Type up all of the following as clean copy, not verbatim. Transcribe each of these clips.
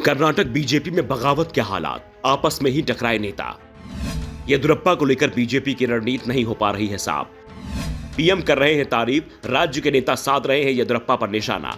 Karnataka BJP में बगावत के हालात, आपस में ही टकराए नेता। येदियुरप्पा को लेकर बीजेपी की रणनीति नहीं हो पा रही है साफ। पीएम कर रहे हैं तारीफ, राज्य के नेता साध रहे हैं येदियुरप्पा पर निशाना।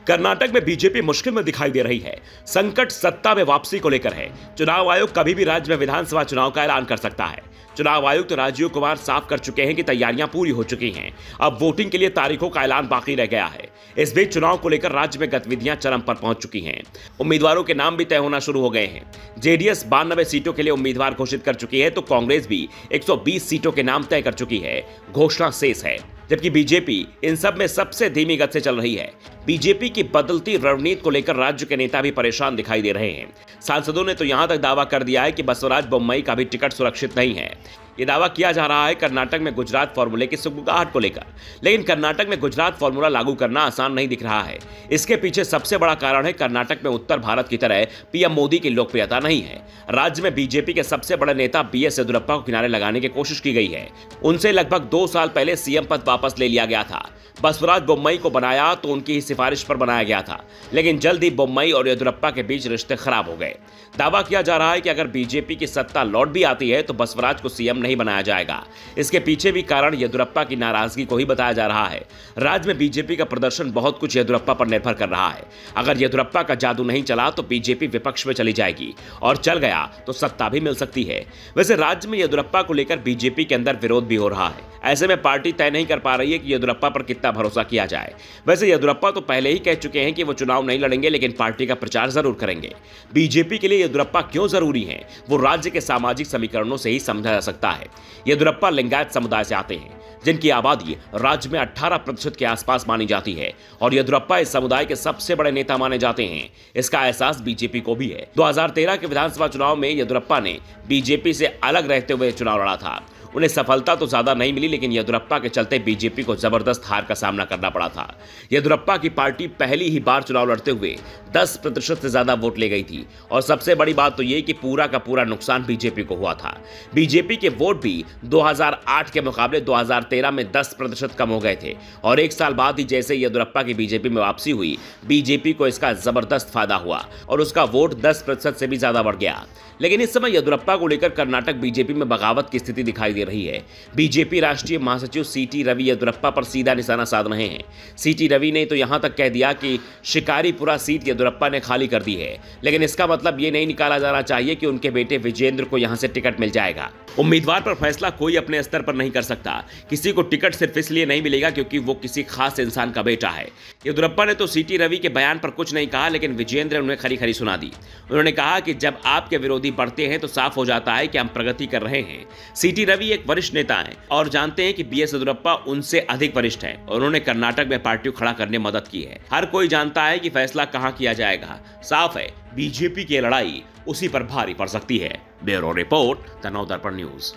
कर्नाटक में बीजेपी मुश्किल में दिखाई दे रही है। संकट सत्ता में वापसी को लेकर है। चुनाव आयोग कभी भी राज्य में विधानसभा चुनाव का ऐलान कर सकता है। चुनाव आयुक्त तो राजीव कुमार साफ कर चुके हैं कि तैयारियां पूरी हो चुकी हैं। अब वोटिंग के लिए तारीखों का ऐलान बाकी रह गया है। इस बीच चुनाव को लेकर राज्य में गतिविधियां चरम पर पहुंच चुकी हैं। उम्मीदवारों के नाम भी तय होना शुरू हो गए हैं। जेडीएस 92 सीटों के लिए उम्मीदवार घोषित कर चुकी है, तो कांग्रेस भी 120 सीटों के नाम तय कर चुकी है। घोषणा शेष है, जबकि बीजेपी इन सब में सबसे धीमी गति से चल रही है। बीजेपी की बदलती रणनीति को लेकर राज्य के नेता भी परेशान दिखाई दे रहे हैं। सांसदों ने तो यहां तक दावा कर दिया है कि बसवराज बोम्मई का भी टिकट सुरक्षित नहीं है। ये दावा किया जा रहा है कर्नाटक में गुजरात फॉर्मूले की सुगबुगाहट को लेकर, लेकिन कर्नाटक में गुजरात फॉर्मूला लागू करना आसान नहीं दिख रहा है। इसके पीछे सबसे बड़ा कारण है कर्नाटक में उत्तर भारत की तरह पीएम मोदी की लोकप्रियता नहीं है। राज्य में बीजेपी के सबसे बड़े नेता बीएस येदियुरप्पा को किनारे लगाने की कोशिश की गई है। उनसे लगभग 2 साल पहले सीएम पद वापस ले लिया गया था। बसवराज बोम्मई को बनाया तो उनकी ही सिफारिश पर बनाया गया था, लेकिन जल्द ही बोम्मई और येदियुरप्पा के बीच रिश्ते खराब हो गए। दावा किया जा रहा है कि अगर बीजेपी की सत्ता लौट भी आती है तो बसवराज को सीएम नहीं बनाया जाएगा। इसके पीछे भी कारण येदियुरप्पा की नाराजगी को ही बताया जा रहा है। राज्य में बीजेपी का प्रदर्शन बहुत कुछ येदियुरप्पा पर निर्भर कर रहा है। अगर येदियुरप्पा का जादू नहीं चला तो बीजेपी विपक्ष में चली जाएगी, और चल गया तो सत्ता भी मिल सकती है। वैसे राज्य में येदियुरप्पा को लेकर बीजेपी के अंदर विरोध भी हो रहा है। ऐसे में पार्टी तय नहीं कर पा रही है कि येदियुरप्पा पर कितना भरोसा किया जाए। वैसे येदियुरप्पा तो पहले ही कह चुके हैं कि वो चुनाव नहीं लड़ेंगे, लेकिन पार्टी का प्रचार जरूर करेंगे। बीजेपी के लिए येदियुरप्पा क्यों जरूरी है, वो राज्य के सामाजिक समीकरणों से ही समझा जा सकता है। येदियुरप्पा लिंगायत समुदाय से आते हैं, जिनकी आबादी राज्य में 18% के आसपास मानी जाती है, और येदियुरप्पा इस समुदाय के सबसे बड़े नेता माने जाते हैं। इसका एहसास बीजेपी को भी है। 2013 के विधानसभा चुनाव में येदियुरप्पा ने बीजेपी से अलग रहते हुए चुनाव लड़ा था। उन्हें सफलता तो ज्यादा नहीं मिली, लेकिन येदियुरप्पा के चलते बीजेपी को जबरदस्त हार का सामना करना पड़ा था। येदियुरप्पा की पार्टी पहली ही बार चुनाव लड़ते हुए 10% से ज्यादा वोट ले गई थी, और सबसे बड़ी बात तो ये कि पूरा का पूरा नुकसान बीजेपी को हुआ था। बीजेपी के वोट भी 2008 के मुकाबले 2013 में 10% कम हो गए थे, और 1 साल बाद ही जैसे येदियुरप्पा की बीजेपी में वापसी हुई, बीजेपी को इसका जबरदस्त फायदा हुआ और उसका वोट 10% से भी ज्यादा बढ़ गया। लेकिन इस समय येदियुरप्पा को लेकर कर्नाटक बीजेपी में बगावत की स्थिति दिखाई दे रही है। बीजेपी राष्ट्रीय महासचिव सीटी रवि येदियुरप्पा पर सीधा निशाना साध रहे हैं। सीटी रवि ने तो यहां तक कह दिया कि शिकारीपुरा सीट येदियुरप्पा ने खाली कर दी है, लेकिन इसका मतलब ये नहीं निकाला जाना चाहिए कि उनके बेटे विजेंद्र को यहां से टिकट मिल जाएगा। उम्मीदवार पर फैसला कोई अपने स्तर पर नहीं कर सकता। किसी को टिकट सिर्फ इसलिए नहीं मिलेगा क्योंकि वो किसी खास इंसान का बेटा है। येदियुरप्पा ने तो सीटी रवि के बयान पर कुछ नहीं कहा, लेकिन विजेंद्र ने उन्हें खरी खरी सुना दी। उन्होंने कहा कि जब आपके विरोधी बढ़ते हैं तो साफ हो जाता है कि हम प्रगति कर रहे हैं। सीटी रवि एक वरिष्ठ नेता हैं और जानते हैं कि बीएस येदियुरप्पा उनसे अधिक वरिष्ठ हैं, और उन्होंने कर्नाटक में पार्टी को खड़ा करने में मदद की है। हर कोई जानता है कि फैसला कहां किया जाएगा। साफ है, बीजेपी की लड़ाई उसी पर भारी पड़ सकती है। Bureau report, the Navdarpan news.